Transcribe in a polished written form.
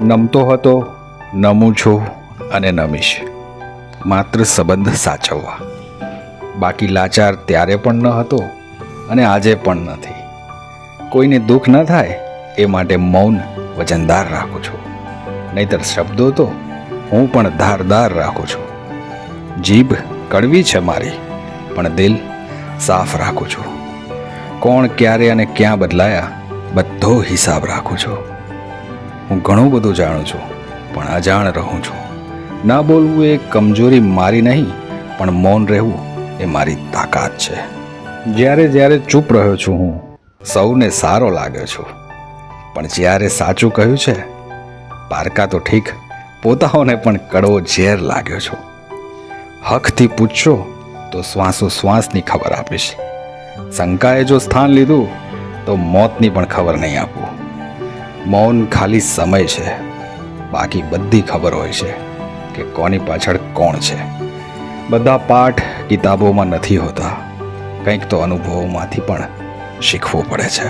નમતો હતો, નમું છું અને નમીશ, માત્ર સંબંધ સાચવવા. બાકી લાચાર ત્યારે પણ ન હતો અને આજે પણ નથી. કોઈને દુઃખ ન થાય એ માટે મૌન વચનદાર રાખું છું, નહીતર શબ્દો તો હું પણ ધારદાર રાખું છું. જીભ કડવી છે મારી, પણ દિલ સાફ રાખું છું. કોણ ક્યારે અને ક્યાં બદલાયા બધો હિસાબ રાખું છું. હું ઘણું બધું જાણું છું, પણ અજાણ રહું છું. ના બોલવું એ કમજોરી મારી નહીં, પણ મૌન રહેવું એ મારી તાકાત છે. જ્યારે જ્યારે ચૂપ રહ્યો છું હું સૌને સારો લાગ્યો છું, પણ જ્યારે સાચું કહ્યું છે પારકા તો ઠીક, પોતાઓને પણ કડવો ઝેર લાગ્યો છું. હકથી પૂછશો તો શ્વાસોશ્વાસની ખબર આપીશ. શંકાએ જો સ્થાન લીધું તો મોતની પણ ખબર નહીં આપું. મૌન ખાલી સમય છે, બાકી બધી ખબર હોય છે કે કોની પાછળ કોણ છે. બધા પાઠ કિતાબોમાં નથી હોતા, કંઈક તો અનુભવોમાંથી પણ શીખવું પડે છે.